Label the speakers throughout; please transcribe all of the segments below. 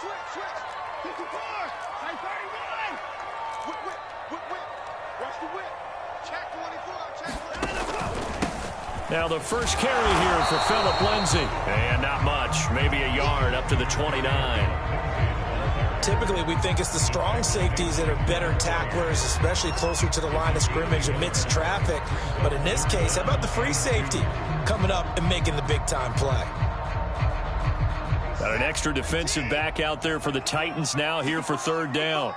Speaker 1: switch. Get the bar. Tight 31. Whip. Watch the whip. Check 24.
Speaker 2: Now the first carry here for Phillip Lindsay. And not much. Maybe a yard up to the 29.
Speaker 3: Typically, we think it's the strong safeties that are better tacklers, especially closer to the line of scrimmage amidst traffic. But in this case, how about the free safety coming up and making the big-time play?
Speaker 2: Got an extra defensive back out there for the Titans now here for third down.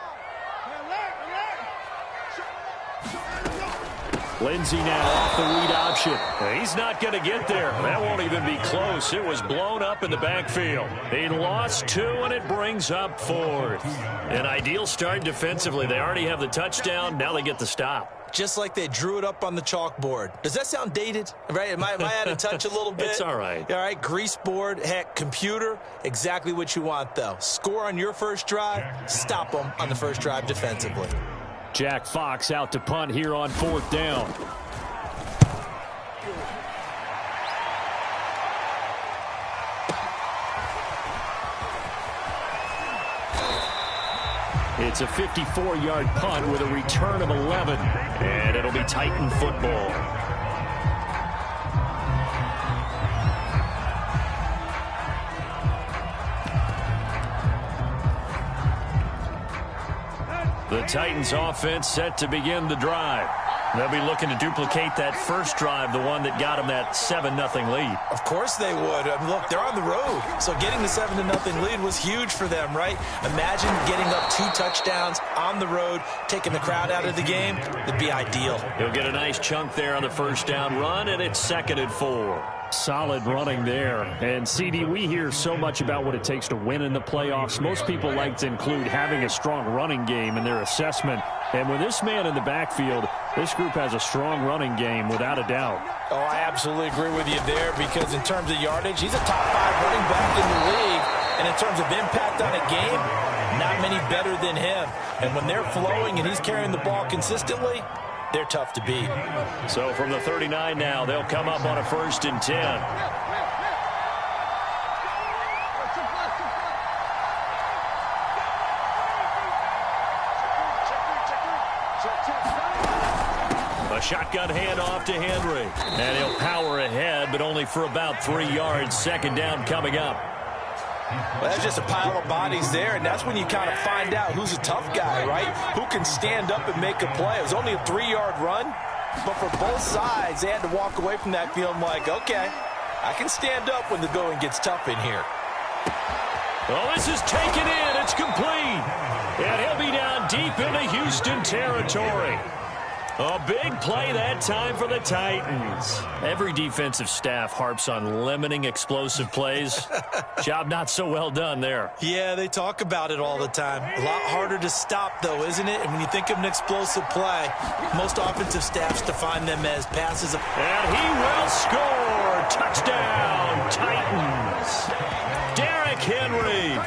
Speaker 2: Lindsay now off the read option. He's not going to get there. That won't even be close. It was blown up in the backfield. He lost 2, and it brings up 4th. An ideal start defensively. They already have the touchdown. Now they get the stop.
Speaker 3: Just like they drew it up on the chalkboard. Does that sound dated? Right? Am I out of touch a little bit?
Speaker 2: It's all right.
Speaker 3: All right, grease board, heck, computer, exactly what you want, though. Score on your first drive, stop them on the first drive defensively.
Speaker 2: Jack Fox out to punt here on 4th down. It's a 54-yard punt with a return of 11. And it'll be Titan football. The Titans offense set to begin the drive. They'll be looking to duplicate that first drive, the one that got them that 7-0 lead.
Speaker 3: Of course they would. I mean, look, they're on the road. So getting the 7-0 lead was huge for them, right? Imagine getting up 2 touchdowns on the road, taking the crowd out of the game. It'd be ideal.
Speaker 2: He'll get a nice chunk there on the first down run, and it's 2nd and 4. Solid running there. And, CD, we hear so much about what it takes to win in the playoffs. Most people like to include having a strong running game in their assessment. And with this man in the backfield, this group has a strong running game without a doubt.
Speaker 3: Oh, I absolutely agree with you there because in terms of yardage, he's a top 5 running back in the league. And in terms of impact on a game, not many better than him. And when they're flowing and he's carrying the ball consistently, they're tough to beat.
Speaker 2: So from the 39 now, they'll come up on a 1st and 10. A shotgun handoff to Henry. And he'll power ahead, but only for about 3 yards. 2nd down coming up.
Speaker 3: Well, that's just a pile of bodies there, and that's when you kind of find out who's a tough guy, right? Who can stand up and make a play. It was only a 3-yard run, but for both sides, they had to walk away from that feeling like, okay, I can stand up when the going gets tough in here.
Speaker 2: Well, this is taken in. It's complete. And he'll be down deep into Houston territory. A big play that time for the Titans. Every defensive staff harps on limiting explosive plays. Job not so well done there.
Speaker 3: Yeah, they talk about it all the time. A lot harder to stop, though, isn't it? And when you think of an explosive play, most offensive staffs define them as passes.
Speaker 2: And he will score. Touchdown, Titans. Derrick Henry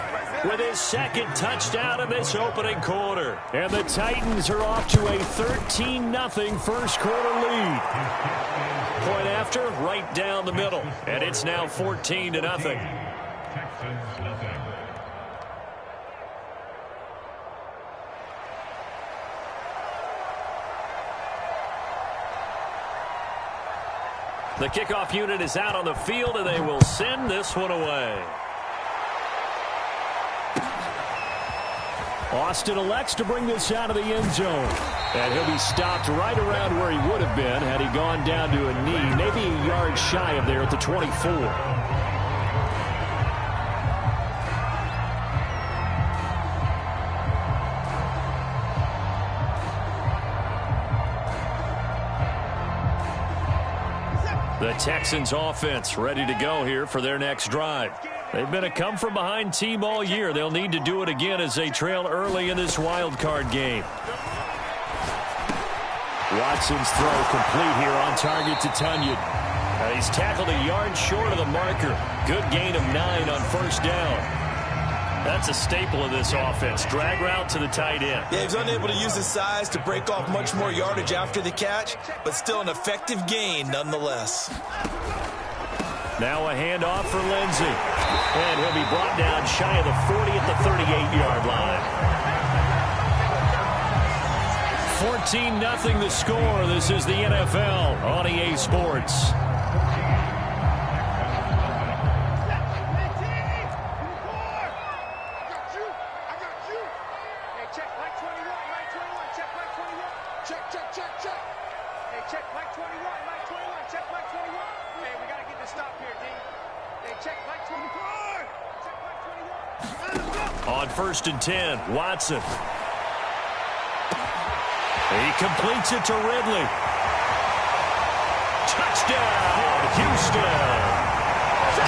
Speaker 2: with his 2nd touchdown in this opening quarter. And the Titans are off to a 13-0 first quarter lead. Point after, right down the middle. And it's now 14-0. The kickoff unit is out on the field, and they will send this one away. Austin elects to bring this out of the end zone. And he'll be stopped right around where he would have been had he gone down to a knee, maybe a yard shy of there at the 24. The Texans offense ready to go here for their next drive. They've been a come-from-behind team all year. They'll need to do it again as they trail early in this wild card game. Watson's throw complete here on target to Tunyon. He's tackled a yard short of the marker. Good gain of 9 on first down. That's a staple of this offense. Drag route to the tight end.
Speaker 3: Yeah, he's unable to use his size to break off much more yardage after the catch, but still an effective gain nonetheless.
Speaker 2: Now a handoff for Lindsay. And he'll be brought down shy of the 40 at the 38-yard line. 14-0 the score. This is the NFL on EA Sports. On 1st and 10, Watson. He completes it to Ridley. Touchdown, Houston.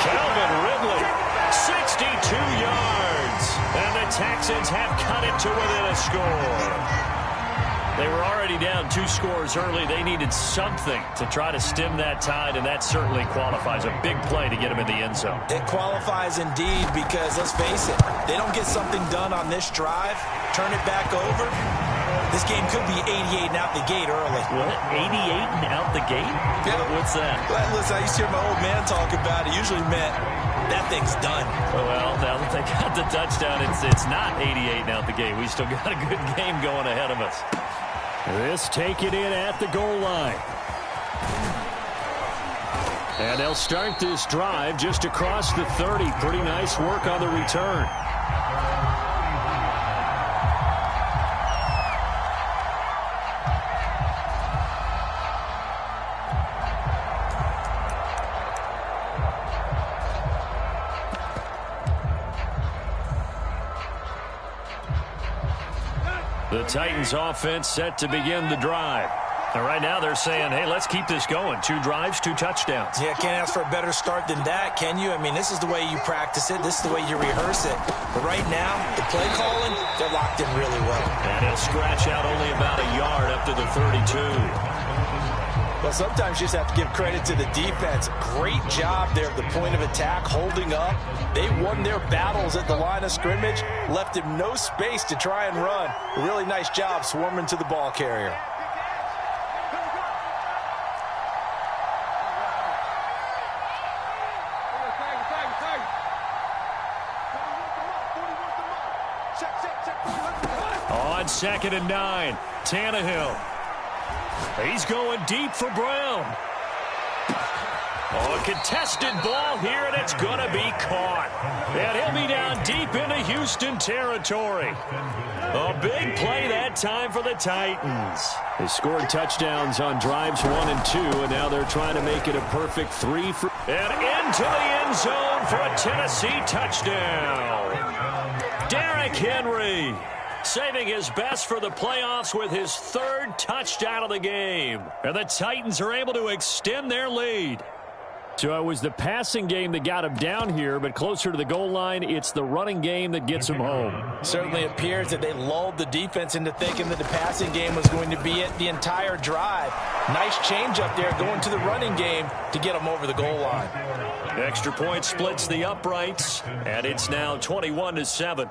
Speaker 2: Calvin Ridley, 62 yards. And the Texans have cut it to within a score. They were already down 2 scores early. They needed something to try to stem that tide, and that certainly qualifies. A big play to get them in the end zone.
Speaker 3: It qualifies indeed because, let's face it, they don't get something done on this drive, turn it back over, this game could be 88 and out the gate early.
Speaker 2: What? 88 and out the gate?
Speaker 3: Yeah.
Speaker 2: What's that?
Speaker 3: Well, listen, I used to hear my old man talk about it. Usually meant that thing's done.
Speaker 2: Well, now that they got the touchdown, it's not 88 and out the gate. We still got a good game going ahead of us. This taken in at the goal line. And they'll start this drive just across the 30. Pretty nice work on the return. The Titans offense set to begin the drive. And right now they're saying, hey, let's keep this going. 2 drives, 2 touchdowns.
Speaker 3: Yeah, can't ask for a better start than that, can you? I mean, this is the way you practice it. This is the way you rehearse it. But right now, the play calling, they're locked in really well.
Speaker 2: And he'll scratch out only about a yard up to the 32.
Speaker 3: Well, sometimes you just have to give credit to the defense. Great job there at the point of attack, holding up. They won their battles at the line of scrimmage, left him no space to try and run. A really nice job swarming to the ball carrier.
Speaker 2: On 2nd and 9, Tannehill. He's going deep for Brown. Oh, a contested ball here, and it's going to be caught. And he'll be down deep into Houston territory. A big play that time for the Titans. They scored touchdowns on drives 1 and 2, and now they're trying to make it a perfect 3 for... And into the end zone for a Tennessee touchdown. Derrick Henry saving his best for the playoffs with his 3rd touchdown of the game. And the Titans are able to extend their lead. So it was the passing game that got him down here, but closer to the goal line, it's the running game that gets him home.
Speaker 3: Certainly appears that they lulled the defense into thinking that the passing game was going to be it the entire drive. Nice change up there going to the running game to get them over the goal line.
Speaker 2: Extra point splits the uprights, and it's now 21-7.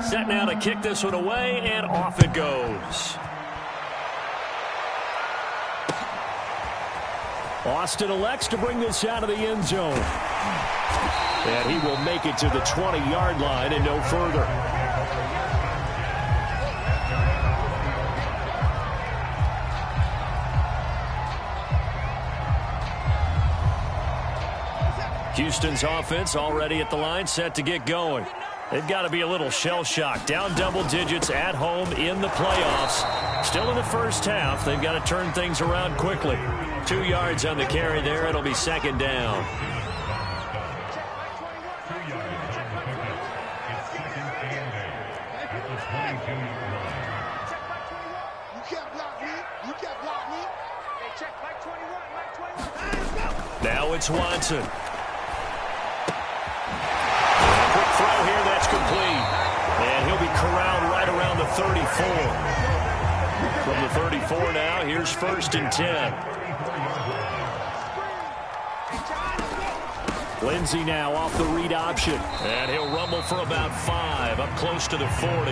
Speaker 2: Set now to kick this one away, and off it goes. Austin elects to bring this out of the end zone. And he will make it to the 20-yard line and no further. Houston's offense already at the line, set to get going. They've got to be a little shell-shocked. Down double digits at home in the playoffs. Still in the first half. They've got to turn things around quickly. 2 yards on the carry there. It'll be 2nd down. Now it's Watson. It's complete. And he'll be corralled right around the 34. From the 34 now, here's 1st and 10. Lindsey now off the read option. And he'll rumble for about 5, up close to the 40.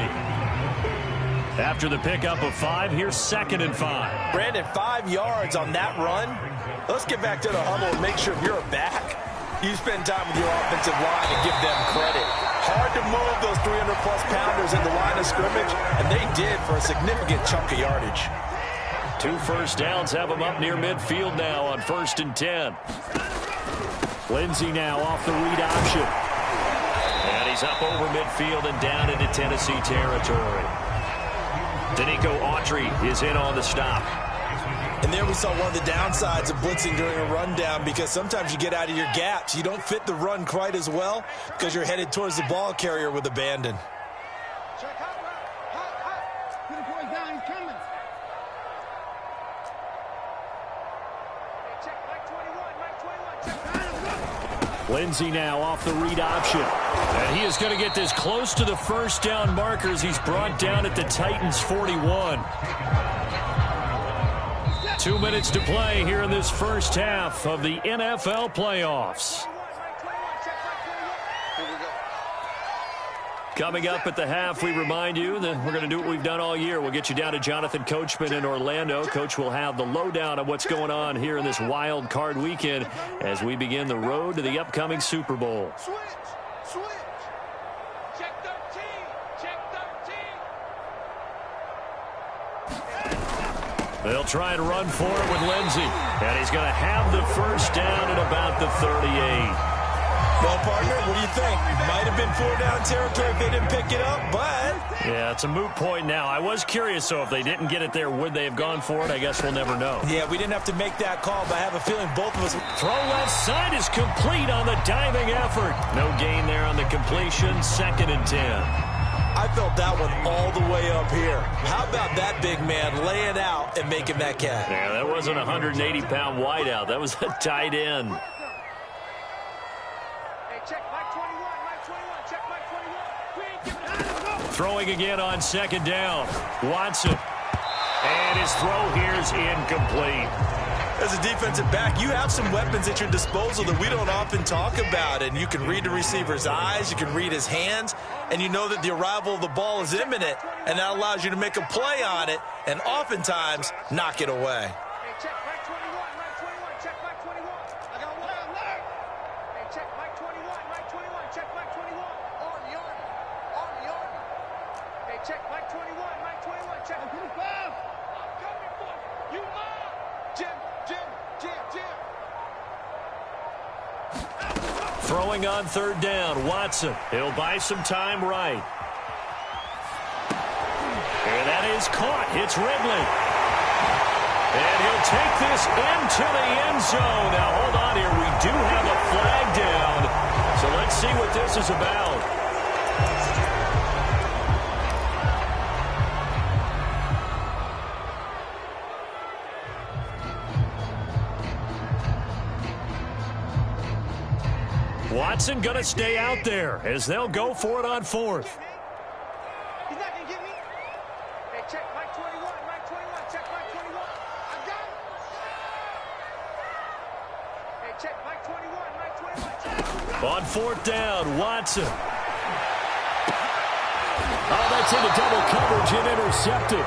Speaker 2: After the pickup of 5, here's 2nd and 5.
Speaker 3: Brandon, 5 yards on that run. Let's get back to the huddle and make sure if you're a back, you spend time with your offensive line and give them credit. Hard to move those 300-plus pounders in the line of scrimmage, and they did for a significant chunk of yardage.
Speaker 2: 2 first downs have them up near midfield now on 1st and 10. Lindsey now off the read option. And he's up over midfield and down into Tennessee territory. Danico Autry is in on the stop.
Speaker 3: And there we saw one of the downsides of blitzing during a rundown, because sometimes you get out of your gaps. You don't fit the run quite as well because you're headed towards the ball carrier with abandon.
Speaker 1: Check hot, hot. Get the boy down, he's coming. Hey, check Mike 21, check 21.
Speaker 2: Lindsey now off the read option. And he is going to get this close to the first down markers. He's brought down at the Titans 41. 2 minutes to play here in this first half of the NFL playoffs. Coming up at the half, we remind you that we're going to do what we've done all year. We'll get you down to Jonathan Coachman in Orlando. Coach will have the lowdown of what's going on here in this wild card weekend as we begin the road to the upcoming Super Bowl.
Speaker 1: Switch. Check 13. Check 13.
Speaker 2: They'll try and run for it with Lindsey. And he's going to have the first down at about the 38.
Speaker 3: Well, partner, what do you think? Might have been 4-down territory if they didn't pick it up, but...
Speaker 2: Yeah, it's a moot point now. I was curious, so if they didn't get it there, would they have gone for it? I guess we'll never know.
Speaker 3: Yeah, we didn't have to make that call, but I have a feeling both of us...
Speaker 2: Throw left side is complete on the diving effort. No gain there on the completion. 2nd and 10.
Speaker 3: I felt that one all the way up here. How about that big man laying out and making that catch?
Speaker 2: Yeah, that wasn't a 180-pound wideout. That was a tight end.
Speaker 1: Check Mike 21, Mike 21, check Mike 21. We ain't giving it.
Speaker 2: Throwing again on 2nd down. Watson. And his throw here is incomplete.
Speaker 3: As a defensive back, you have some weapons at your disposal that we don't often talk about. And you can read the receiver's eyes, you can read his hands, and you know that the arrival of the ball is imminent, and that allows you to make a play on it and oftentimes knock it away.
Speaker 1: Hey, check Mike 21, Mike 21, check Mike 21. I got one alert. Hey, check Mike 21, Mike 21, check Mike 21. On the army. Hey, check Mike 21, Mike 21, check 25. I'm coming for you. You are. Jim.
Speaker 2: Throwing on 3rd down. Watson. He'll buy some time right. And that is caught. It's Ridley. And he'll take this into the end zone. Now, hold on here. We do have a flag down. So let's see what this is about. Watson going to stay out there as they'll go for it on 4th.
Speaker 1: He's not going to get me. Hey, check Mike 21, Mike 21, check Mike 21. I got it. Hey, check Mike 21, Mike 21, check.
Speaker 2: On 4th down, Watson. Oh, that's into double coverage and intercepted.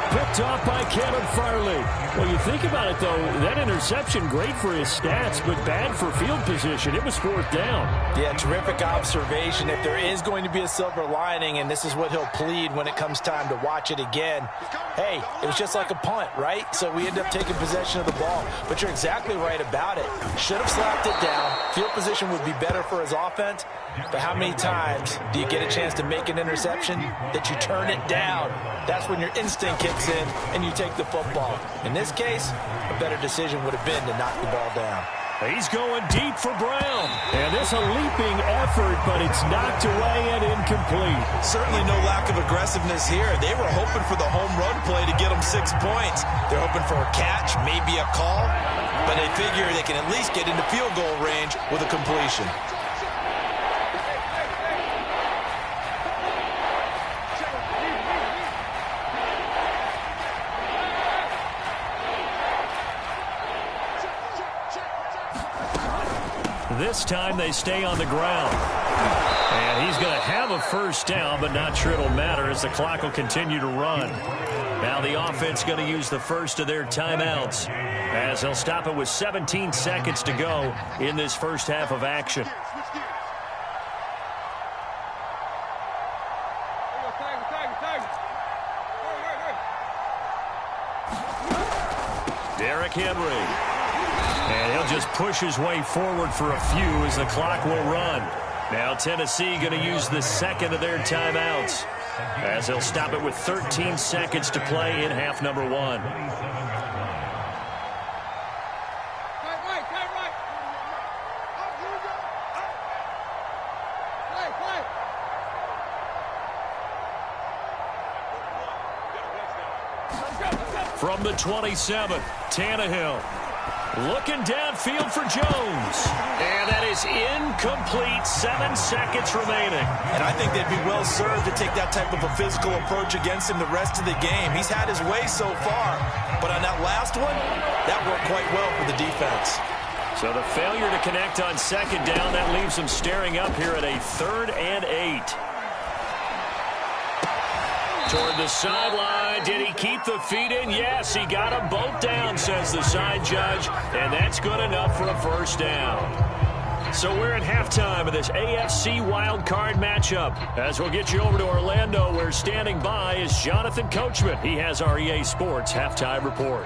Speaker 2: Picked off by Kevin Farley. Well, you think about it, though, that interception, great for his stats, but bad for field position. It was 4th down.
Speaker 3: Yeah, terrific observation. If there is going to be a silver lining, and this is what he'll plead when it comes time to watch it again, hey, it was just like a punt, right? So we end up taking possession of the ball. But you're exactly right about it. Should have slapped it down. Field position would be better for his offense. But how many times do you get a chance to make an interception that you turn it down? That's when your instinct kicks in and you take the football. In this case, a better decision would have been to knock the ball down.
Speaker 2: He's going deep for Brown. And it's a leaping effort, but it's knocked away and incomplete.
Speaker 3: Certainly no lack of aggressiveness here. They were hoping for the home run play to get them 6 points. They're hoping for a catch, maybe a call, but they figure they can at least get into field goal range with a completion.
Speaker 2: This time they stay on the ground. And he's going to have a first down, but not sure it'll matter as the clock will continue to run. Now the offense going to use the first of their timeouts as they'll stop it with 17 seconds to go in this first half of action. Derrick Henry. And he'll just push his way forward for a few as the clock will run. Now Tennessee going to use the second of their timeouts as they'll stop it with 13 seconds to play in half number one. From the 27, Tannehill. Looking downfield for Jones. And that is incomplete. 7 seconds remaining.
Speaker 3: And I think they'd be well served to take that type of a physical approach against him the rest of the game. He's had his way so far. But on that last one, that worked quite well for the defense.
Speaker 2: So the failure to connect on second down, that leaves them staring up here at a 3rd and 8. Toward the sideline. Did he keep the feet in? Yes, he got them both down, says the side judge. And that's good enough for a first down. So we're at halftime of this AFC wildcard matchup. As we'll get you over to Orlando, where standing by is Jonathan Coachman. He has our EA Sports halftime report.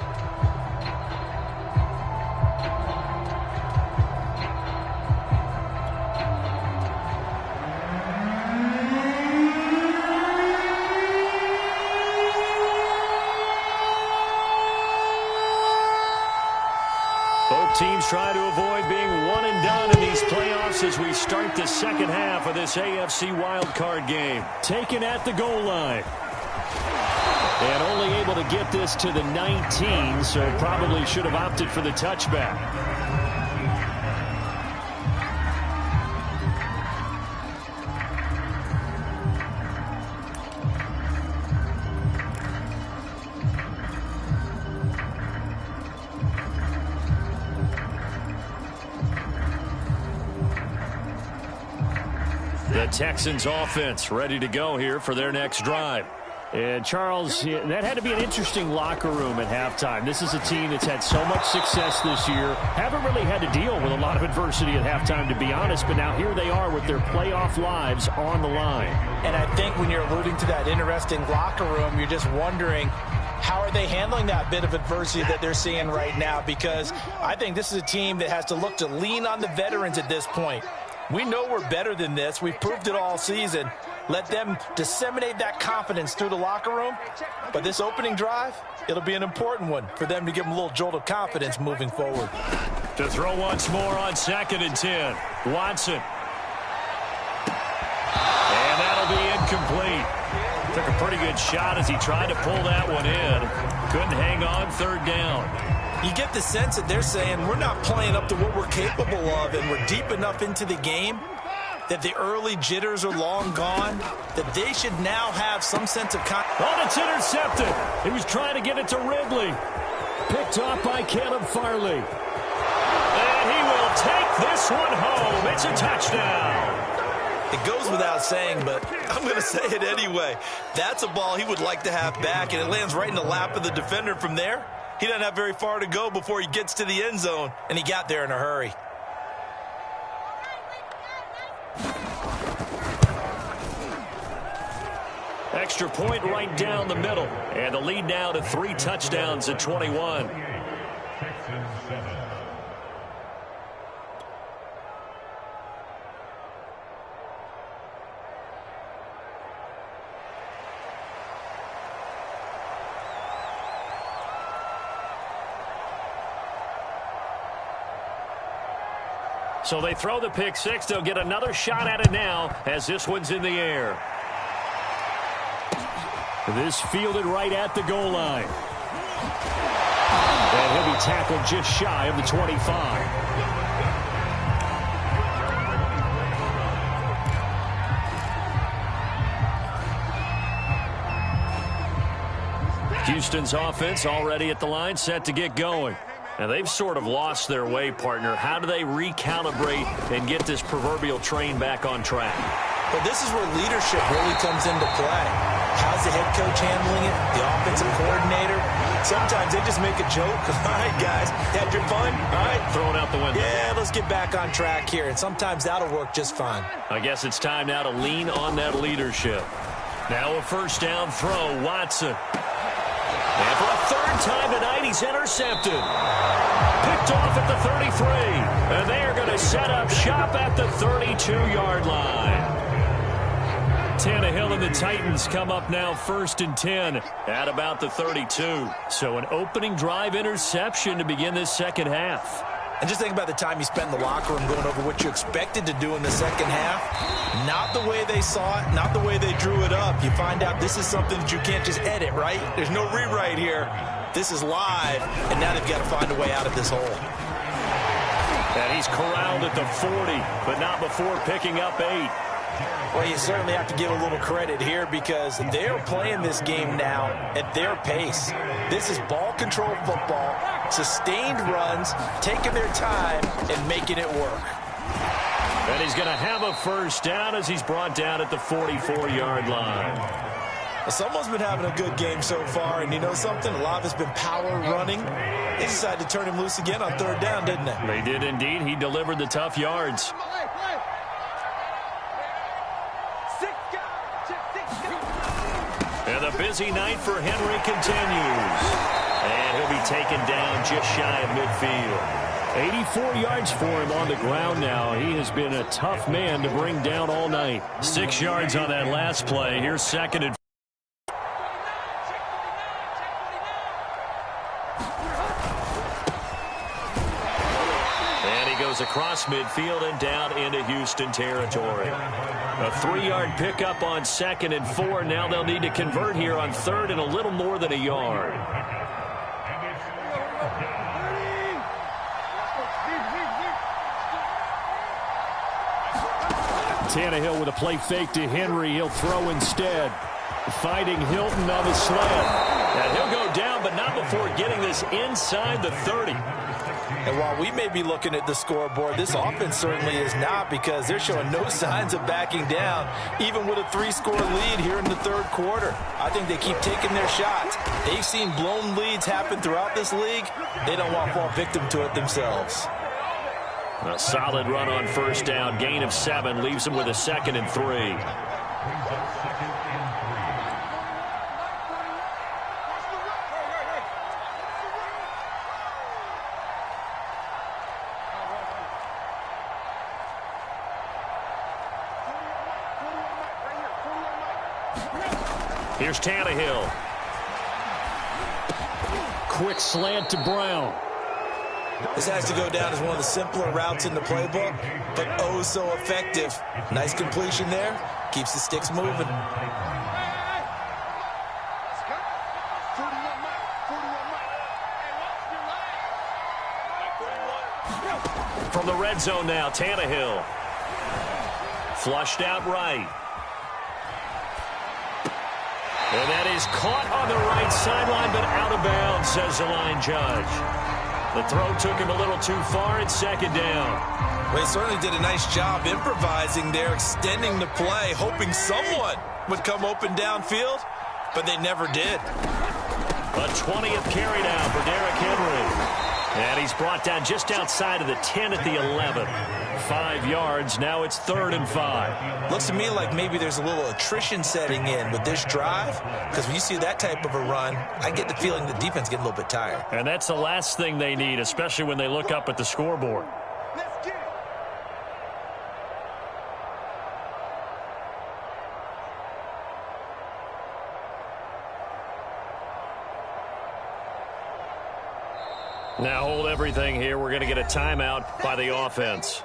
Speaker 2: Teams try to avoid being one and done in these playoffs as we start the second half of this AFC wildcard game. Taken at the goal line. And only able to get this to the 19, so probably should have opted for the touchback. The Texans offense ready to go here for their next drive. And Charles, that had to be an interesting locker room at halftime. This is a team that's had so much success this year. Haven't really had to deal with a lot of adversity at halftime, to be honest. But now here they are with their playoff lives on the line.
Speaker 3: And I think when you're alluding to that interesting locker room, you're just wondering, how are they handling that bit of adversity that they're seeing right now? Because I think this is a team that has to look to lean on the veterans at this point. We know we're better than this. We've proved it all season. Let them disseminate that confidence through the locker room. But this opening drive, it'll be an important one for them to give them a little jolt of confidence moving forward.
Speaker 2: To throw once more on 2nd and 10. Watson. And that'll be incomplete. Took a pretty good shot as he tried to pull that one in. Couldn't hang on 3rd down.
Speaker 3: You get the sense that they're saying we're not playing up to what we're capable of, and we're deep enough into the game that the early jitters are long gone, that they should now have some sense of confidence.
Speaker 2: Oh, it's intercepted. He was trying to get it to Ridley. Picked off by Caleb Farley. And he will take this one home. It's a touchdown.
Speaker 3: It goes without saying, but I'm going to say it anyway. That's a ball he would like to have back, and it lands right in the lap of the defender from there. He doesn't have very far to go before he gets to the end zone, and he got there in a hurry.
Speaker 2: Extra point right down the middle, and the lead now to 3 touchdowns at 21. So they throw the pick six. They'll get another shot at it now as this one's in the air. This fielded right at the goal line. And he'll be tackled just shy of the 25. Houston's offense already at the line, set to get going. Now, they've sort of lost their way, partner. How do they recalibrate and get this proverbial train back on track?
Speaker 3: Well, this is where leadership really comes into play. How's the head coach handling it? The offensive coordinator? Sometimes they just make a joke. All right, guys, had your fun? All right.
Speaker 2: Throw it out the window.
Speaker 3: Yeah, let's get back on track here. And sometimes that'll work just fine.
Speaker 2: I guess it's time now to lean on that leadership. Now a first down throw, Watson. And for a third time tonight, he's intercepted. Picked off at the 33. And they are going to set up shop at the 32-yard line. Tannehill and the Titans come up now 1st and 10 at about the 32. So an opening drive interception to begin this second half.
Speaker 3: And just think about the time you spent in the locker room going over what you expected to do in the second half. Not the way they saw it, not the way they drew it up. You find out this is something that you can't just edit, right? There's no rewrite here. This is live, and now they've got to find a way out of this hole.
Speaker 2: And he's corralled at the 40, but not before picking up 8.
Speaker 3: Well, you certainly have to give a little credit here because they're playing this game now at their pace. This is ball control football, sustained runs, taking their time and making it work.
Speaker 2: And he's going to have a first down as he's brought down at the 44-yard line.
Speaker 3: Well, someone's been having a good game so far, and you know something? A lot of it's been power running. They decided to turn him loose again on 3rd down, didn't they?
Speaker 2: They did indeed. He delivered the tough yards. And the busy night for Henry continues. And he'll be taken down just shy of midfield. 84 yards for him on the ground now. He has been a tough man to bring down all night. 6 yards on that last play. Here's 2nd and across midfield and down into Houston territory. A 3-yard pickup on 2nd and 4. Now they'll need to convert here on 3rd and a little more than a yard. Tannehill with a play fake to Henry. He'll throw instead. Fighting Hilton on the sled. And he'll go down, but not before getting this inside the 30.
Speaker 3: And while we may be looking at the scoreboard, this offense certainly is not because they're showing no signs of backing down, even with a 3-score lead here in the 3rd quarter. I think they keep taking their shots. They've seen blown leads happen throughout this league. They don't want to fall victim to it themselves.
Speaker 2: A solid run on first down. Gain of 7 leaves them with a 2nd and 3. Here's Tannehill. Quick slant to Brown.
Speaker 3: This has to go down as one of the simpler routes in the playbook, but oh so effective. Nice completion there. Keeps the sticks moving.
Speaker 2: From the red zone now, Tannehill. Flushed out right. And that is caught on the right sideline, but out of bounds, says the line judge. The throw took him a little too far. It's 2nd down.
Speaker 3: Well, he certainly did a nice job improvising there, extending the play, hoping someone would come open downfield, but they never did.
Speaker 2: A 20th carry now for Derrick Henry. And he's brought down just outside of the 10 at the 11. 5 yards. Now it's 3rd and 5.
Speaker 3: Looks to me like maybe there's a little attrition setting in with this drive, because when you see that type of a run, I get the feeling the defense getting a little bit tired.
Speaker 2: And that's the last thing they need, especially when they look up at the scoreboard. Now hold everything here. We're going to get a timeout by the offense.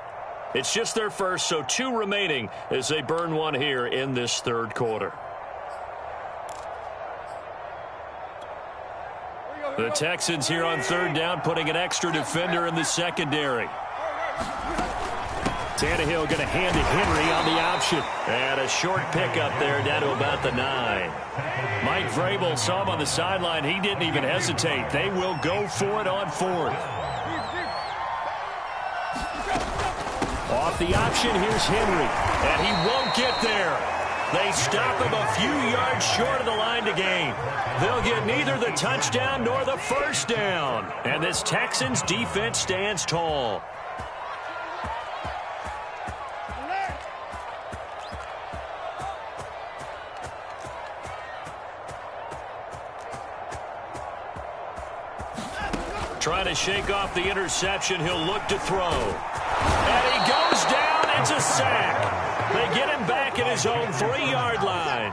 Speaker 2: It's just their first, so 2 remaining as they burn 1 here in this 3rd quarter. The Texans here on 3rd down, putting an extra defender in the secondary. Tannehill going to hand to Henry on the option. And a short pickup there down to about the 9. Mike Vrabel saw him on the sideline. He didn't even hesitate. They will go for it on 4th. with the option. Here's Henry. And he won't get there. They stop him a few yards short of the line to gain. They'll get neither the touchdown nor the first down. And this Texans defense stands tall. Trying to shake off the interception. He'll look to throw. And he goes down. It's a sack. They get him back at his own 3-yard line.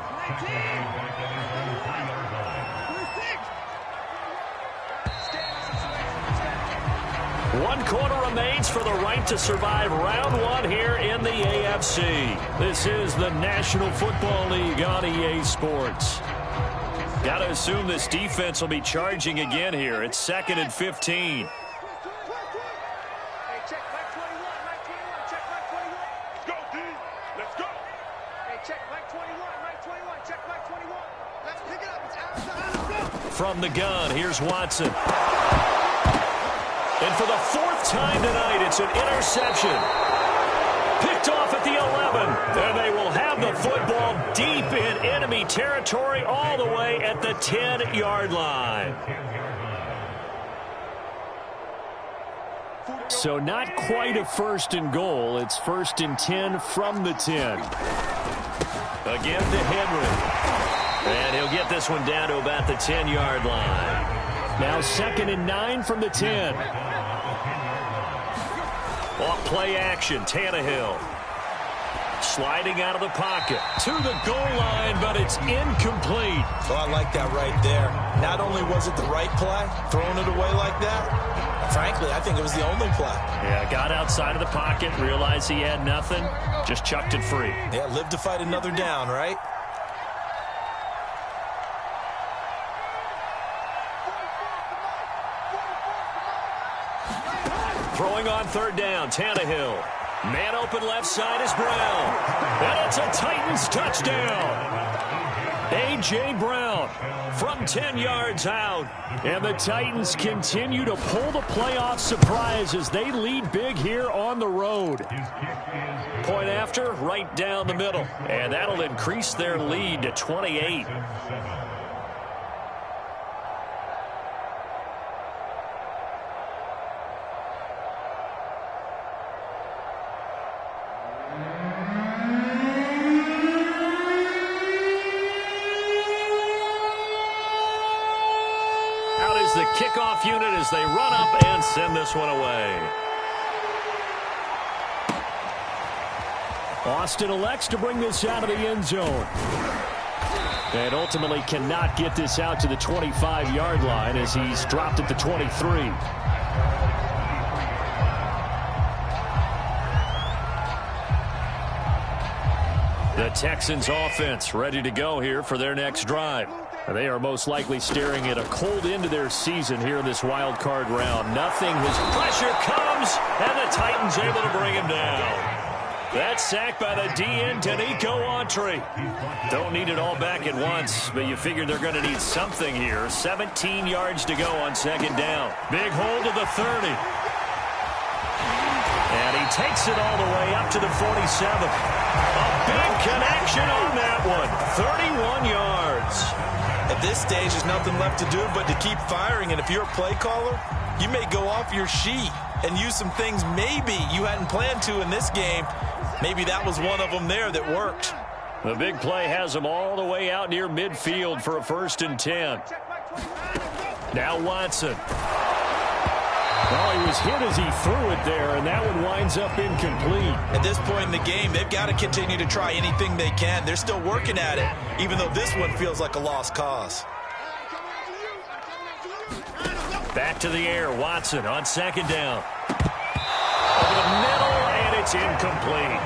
Speaker 2: One quarter remains for the right to survive round one here in the AFC. This is the National Football League on EA Sports. Got to assume this defense will be charging again here. It's 2nd and 15. From the gun, here's Watson. And for the 4th time tonight, it's an interception. Picked off at the 11. And they will have the football deep in enemy territory all the way at the 10-yard line. So not quite a 1st and goal. It's 1st and 10 from the 10. Again to Henry. And he'll get this one down to about the 10-yard line. Now 2nd and 9 from the 10. Off play action, Tannehill. Sliding out of the pocket to the goal line, but it's incomplete.
Speaker 3: So I like that right there. Not only was it the right play, throwing it away like that, frankly, I think it was the only play.
Speaker 2: Yeah, got outside of the pocket, realized he had nothing, just chucked it free.
Speaker 3: Yeah, live to fight another down, right?
Speaker 2: Throwing on 3rd down, Tannehill. Man open left side is Brown. And it's a Titans touchdown. A.J. Brown from 10 yards out. And the Titans continue to pull the playoff surprise as they lead big here on the road. Point after, right down the middle. And that'll increase their lead to 28. The kickoff unit as they run up and send this one away. Austin elects to bring this out of the end zone. And ultimately cannot get this out to the 25-yard line as he's dropped at the 23. The Texans offense ready to go here for their next drive. They are most likely staring at a cold end to their season here in this wild card round. Nothing. His pressure comes, and the Titans able to bring him down. That sack by the DN, Danico Autry. Don't need it all back at once, but you figure they're going to need something here. 17 yards to go on 2nd down. Big hold of the 30. And he takes it all the way up to the 47. A big connection on that one. 31 yards.
Speaker 3: At this stage, there's nothing left to do but to keep firing. And if you're a play caller, you may go off your sheet and use some things maybe you hadn't planned to in this game. Maybe that was one of them there that worked.
Speaker 2: The big play has them all the way out near midfield for a 1st and 10. Now Watson. Well, he was hit as he threw it there, and that one winds up incomplete.
Speaker 3: At this point in the game, they've got to continue to try anything they can. They're still working at it, even though this one feels like a lost cause.
Speaker 2: Back to the air, Watson on 2nd down. Over the middle, and it's incomplete.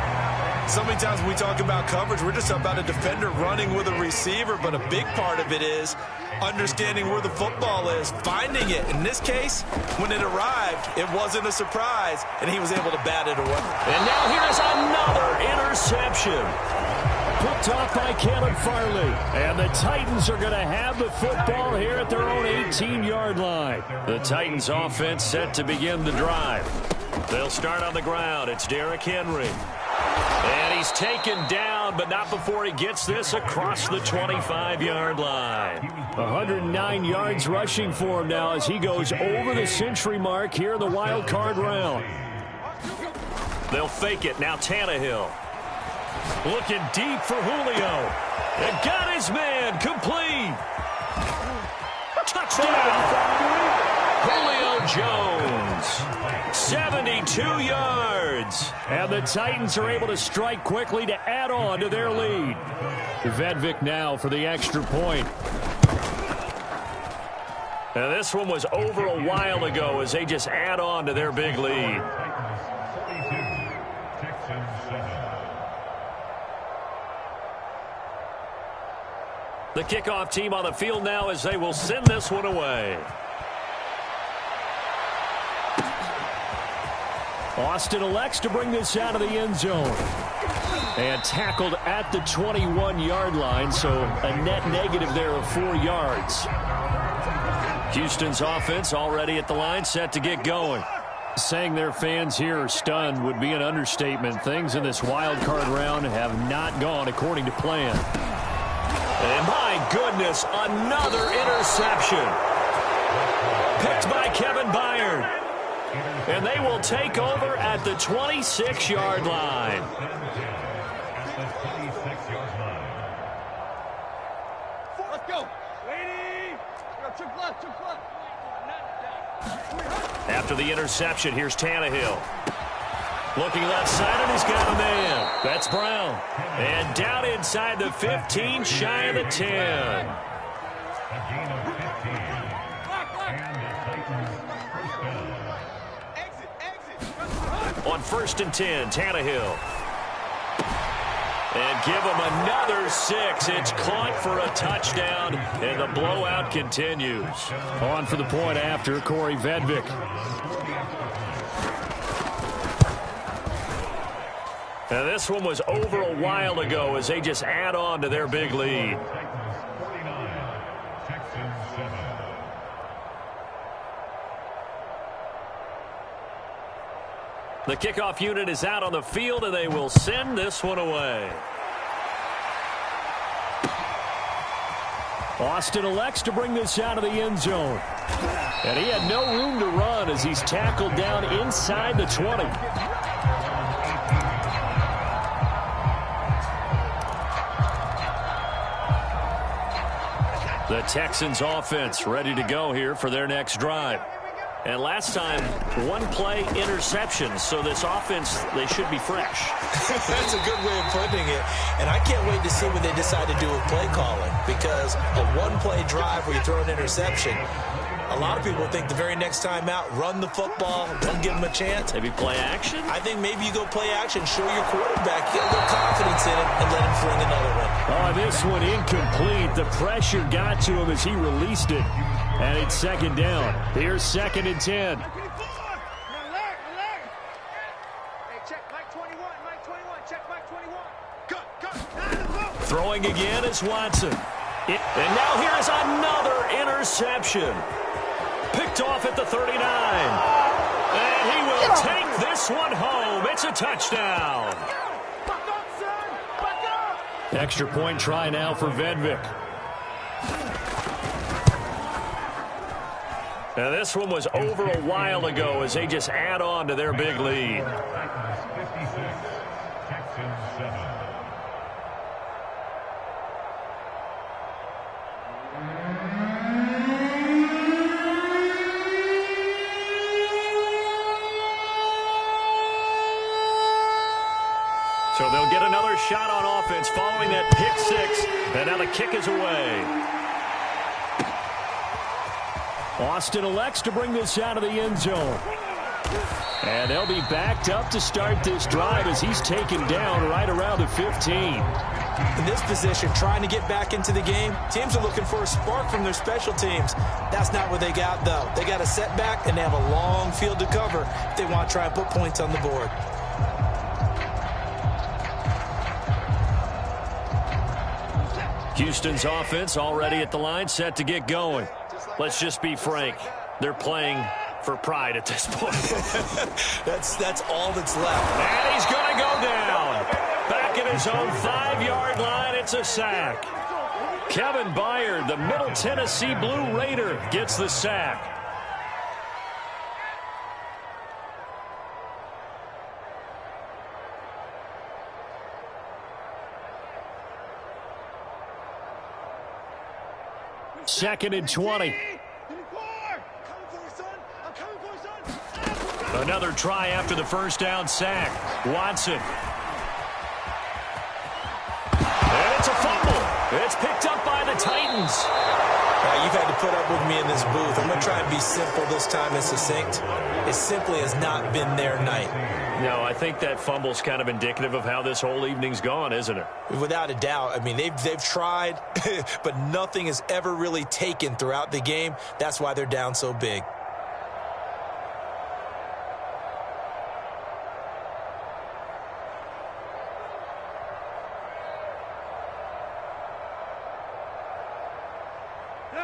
Speaker 3: So many times when we talk about coverage, we're just about a defender running with a receiver, but a big part of it is understanding where the football is, finding it. In this case, when it arrived, it wasn't a surprise, and he was able to bat it away.
Speaker 2: And now here's another interception. Picked off by Caleb Farley. And the Titans are going to have the football here at their own 18-yard line. The Titans offense set to begin the drive. They'll start on the ground. It's Derrick Henry. And he's taken down, but not before he gets this across the 25-yard line. 109 yards rushing for him now as he goes over the century mark here in the wild card round. They'll fake it. Now Tannehill. Looking deep for Julio. And got his man. Complete. Touchdown. Julio Jones. 72 yards. And the Titans are able to strike quickly to add on to their lead. Vedvik now for the extra point. And this one was over a while ago as they just add on to their big lead. The kickoff team on the field now as they will send this one away. Austin elects to bring this out of the end zone. And tackled at the 21-yard line, so a net negative there of 4 yards. Houston's offense already at the line, set to get going. Saying their fans here are stunned would be an understatement. Things in this wild card round have not gone according to plan. And my goodness, another interception. Picked by Kevin Byard. And they will take over at the 26-yard line.
Speaker 1: Let's go. Lady. Trick left.
Speaker 2: After the interception, here's Tannehill. Looking left side, and he's got a man. That's Brown. And down inside the 15, shy of the 10. On 1st and 10, Tannehill. And give him another 6. It's caught for a touchdown, and the blowout continues. On for the point after, Corey Vedvik. And this one was over a while ago as they just add on to their big lead. The kickoff unit is out on the field, and they will send this one away. Austin elects to bring this out of the end zone. And he had no room to run as he's tackled down inside the 20. The Texans offense ready to go here for their next drive. And last time, one play interception. So this offense, they should be fresh.
Speaker 3: That's a good way of putting it. And I can't wait to see what they decide to do with play calling. Because a one-play drive where you throw an interception, a lot of people think the very next time out, run the football, don't give them a chance.
Speaker 2: Maybe play action?
Speaker 3: I think maybe you go play action, show your quarterback, get a little confidence in him, and let him fling another one.
Speaker 2: Oh, this one incomplete. The pressure got to him as he released it. And it's second down. Here's 2nd and 10.
Speaker 1: Hey, check Mike 21. Mike 21. Check Mike 21. Cut.
Speaker 2: Throwing again is Watson. And now here's another interception. Picked off at the 39. And he will take this one home. It's a touchdown.
Speaker 1: Back up, son. Back up.
Speaker 2: Extra point try now for Vedvik. Now this one was over a while ago as they just add on to their big lead. So they'll get another shot on offense following that pick 6. And now the kick is away. Austin elects to bring this out of the end zone. And they'll be backed up to start this drive as he's taken down right around the 15.
Speaker 3: In this position, trying to get back into the game, teams are looking for a spark from their special teams. That's not what they got, though. They got a setback, and they have a long field to cover if they want to try and put points on the board.
Speaker 2: Houston's offense already at the line, set to get going. Let's just be frank. They're playing for pride at this point.
Speaker 3: That's all that's left.
Speaker 2: And he's going to go down. Back at his own 5-yard line, it's a sack. Kevin Byard, the Middle Tennessee Blue Raider, gets the sack. Second and 20. Another try after the first down sack. Watson. And it's a fumble. It's picked up by the Titans.
Speaker 3: You've had to put up with me in this booth. I'm going to try and be simple this time and succinct. It simply has not been their night.
Speaker 2: No, I think that fumble's kind of indicative of how this whole evening's gone, isn't it?
Speaker 3: Without a doubt. I mean, they've tried, but nothing has ever really taken throughout the game. That's why they're down so big.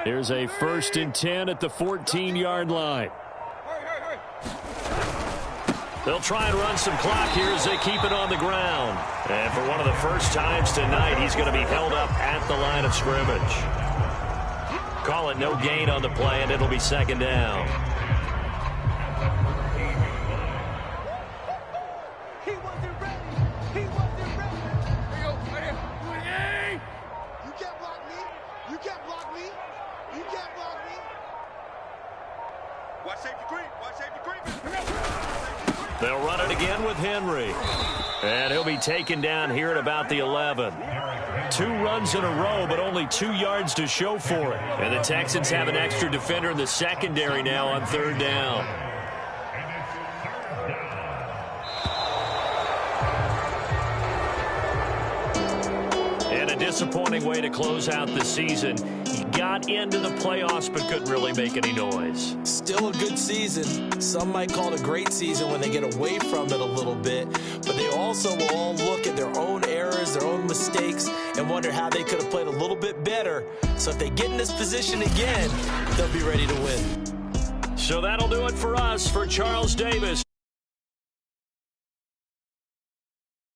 Speaker 2: Here's a 1st and 10 at the 14-yard line. They'll try and run some clock here as they keep it on the ground. And for one of the first times tonight, he's going to be held up at the line of scrimmage. Call it no gain on the play, and it'll be 2nd down.
Speaker 1: He wasn't ready. He wasn't ready. You can't block me. You can't block me. You can't block me. Watch safety creep. Watch safety creep.
Speaker 2: They'll run it again with Henry. And he'll be taken down here at about the 11. 2 runs in a row, but only 2 yards to show for it. And the Texans have an extra defender in the secondary now on 3rd down. And a disappointing way to close out the season. He got into the playoffs but couldn't really make any noise.
Speaker 3: Still a good season. Some might call it a great season when they get away from it a little bit. But they also will all look at their own errors, their own mistakes, and wonder how they could have played a little bit better. So if they get in this position again, they'll be ready to win.
Speaker 2: So that'll do it for us. For Charles Davis.